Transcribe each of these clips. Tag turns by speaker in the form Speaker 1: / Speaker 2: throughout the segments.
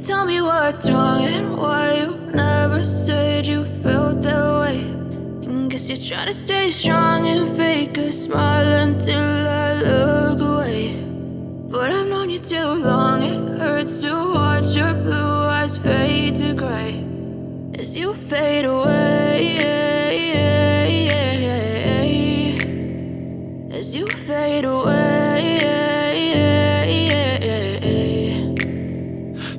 Speaker 1: Tell me what's wrong and why you never said you felt that way. And guess you're trying to stay strong and fake a smile until I look away. But I've known you too long, it hurts to watch your blue eyes fade to gray as you fade away, as you fade away.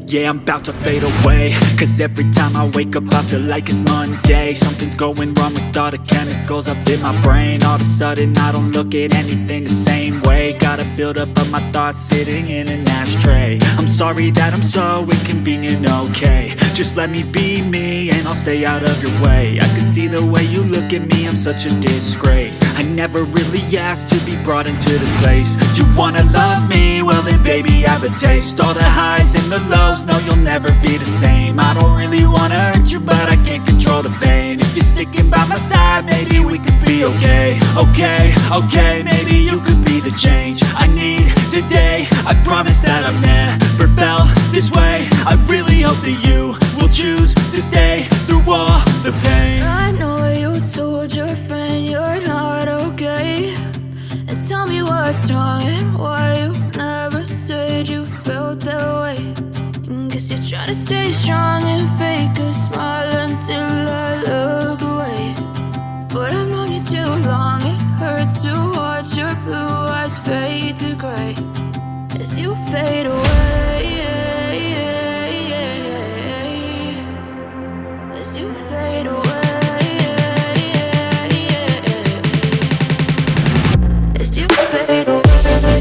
Speaker 2: Yeah, I'm about to fade away, cause every time I wake up I feel like it's Monday. Something's going wrong with all the chemicals up in my brain. All of a sudden I don't look at anything the same way. Got a buildup of my thoughts sitting in an ashtray. I'm sorry that I'm so inconvenient, okay. Just let me be me and I'll stay out of your way. I can see the way you look at me, I'm such a disgrace. I never really asked to be brought into this place. You wanna love me? Well then baby I have a taste. All the highs and the lows, no you'll never be the same. I don't really wanna hurt you but I can't control the pain. If you're sticking by my side maybe we could be okay. Okay, maybe you could be the change I need today. I promise that I've never felt this way. I really hope that you will choose to stay through all the pain.
Speaker 1: I know you told your friend you're not okay. And tell me what's wrong and why you never said you felt that way. And guess you're trying to stay strong and fake a smile until I look away. But I've known you too long, it hurts to watch your blue eyes fade to gray as you fade away, as you fade away, as you fade away.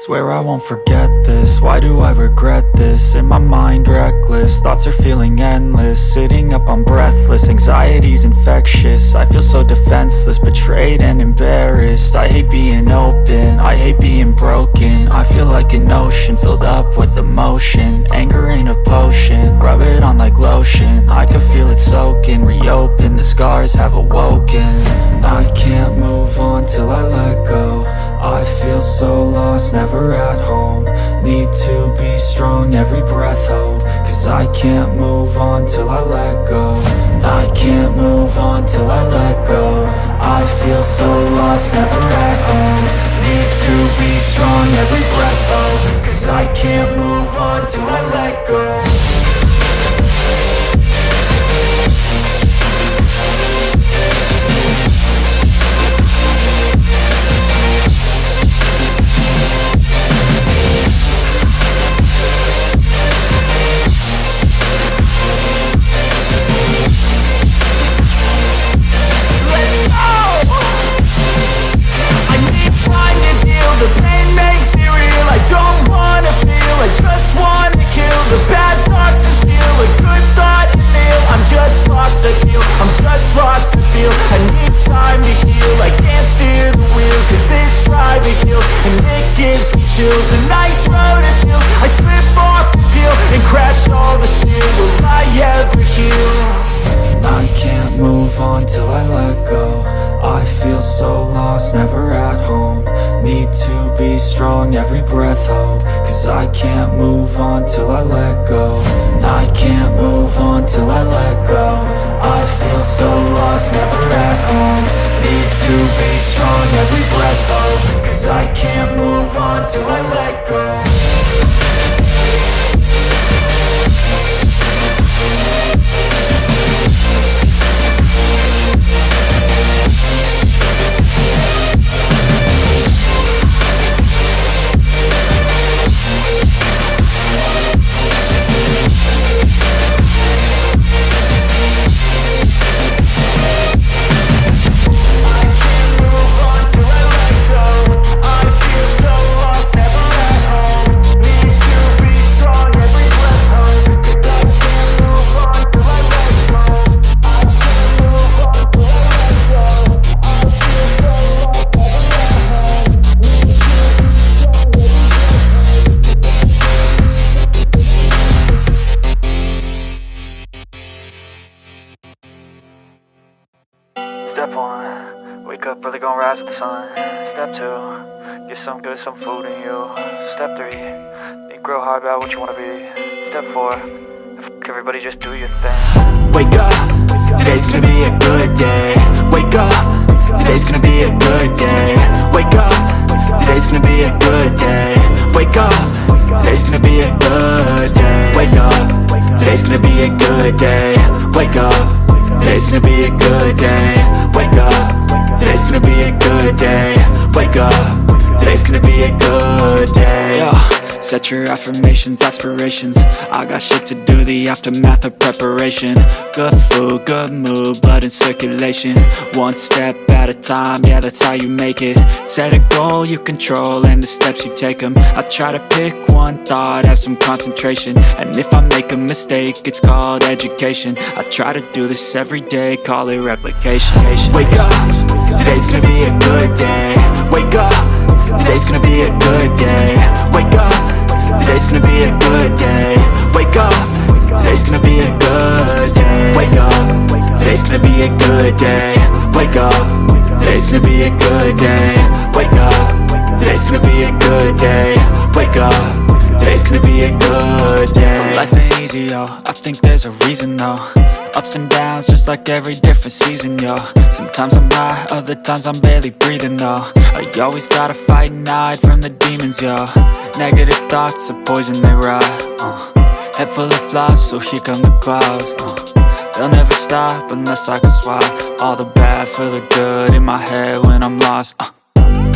Speaker 3: Swear I won't forget this, why do I regret this? In my mind reckless, thoughts are feeling endless. Sitting up I'm breathless, anxiety's infectious. I feel so defenseless, betrayed and embarrassed. I hate being open, I hate being broken. I feel like an ocean filled up with emotion. Anger ain't a potion, rub it on like lotion. I can feel it soaking, reopen, the scars have awoken. I can't move on till I let go. I feel so lost, never at home. Need to be strong, every breath hold. Cause I can't move on till I let go. I can't move on till I let go. I feel so lost, never at home. Need to be strong, every breath hold, 'cause I can't move on till I let go. The pain makes it real, I don't wanna feel, I just wanna kill the bad thoughts and steal a good thought and feel. I'm just lost to feel, I'm just lost to feel. I need time to heal, I can't steer the wheel, 'cause this drive it kills, and it gives me chills. A nice road it feels, I slip off the peel and crash all the steel. Will I ever heal? I can't move on till I let go. I feel so lost, never at home. Need to be strong, every breath hold, 'cause I can't move on till I let go. I can't move on till I let go. I feel so lost, never at home. Need to be strong, every breath hold, 'cause I can't move on till I let go.
Speaker 4: Step 1, wake up early, gonna rise with the sun. Step 2, get some good, some food in you. Step 3, think real hard about what you wanna be. Step 4, fuck everybody, just do your thing.
Speaker 2: Wake up, today's gonna be a good day. Wake up, today's gonna be a good day. Wake up, today's gonna be a good day. Wake up, today's gonna be a good day. Wake up, today's gonna be a good day. Wake up, today's gonna be a good day. Wake up, today's gonna be a good day. Wake up, today's gonna be a good day. Yo, set your affirmations, aspirations. I got shit to do, the aftermath of preparation. Good food, good mood, blood in circulation. One step at a time, yeah, that's how you make it. Set a goal you control and the steps you take them. I try to pick one thought, have some concentration. And if I make a mistake, it's called education. I try to do this every day, call it replication. Wake up, today's gonna be a good day. Wake up, today's gonna be a good day. Wake up, today's gonna be a good day. Wake up, today's gonna be a good day. Wake up, today's gonna be a good day. Wake up, today's gonna be a good day. Wake up, today's gonna be a good day. Wake up, today's gonna be a good day. So life ain't easy, yo, I think there's a reason though. Ups and downs, just like every different season, yo. Sometimes I'm high, other times I'm barely breathing, though. I always gotta fight and hide from the demons, yo. Negative thoughts are poison, they rot. Head full of flies, so here come the clouds. They'll never stop unless I can swap all the bad for the good in my head when I'm lost.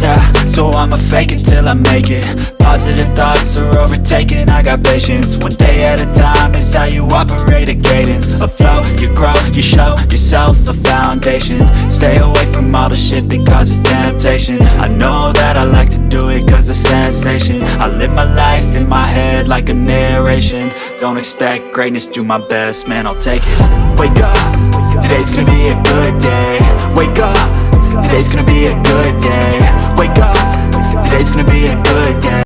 Speaker 2: Yeah, so I'ma fake it till I make it. Positive thoughts are overtaken, I got patience. One day at a time is how you operate a cadence. A flow, you grow, you show yourself a foundation. Stay away from all the shit that causes temptation. I know that I like to do it cause it's sensation. I live my life in my head like a narration. Don't expect greatness, do my best, man, I'll take it. Wake up, today's gonna be a good day. Wake up, today's gonna be a good day. Wake up, today's gonna be a good day.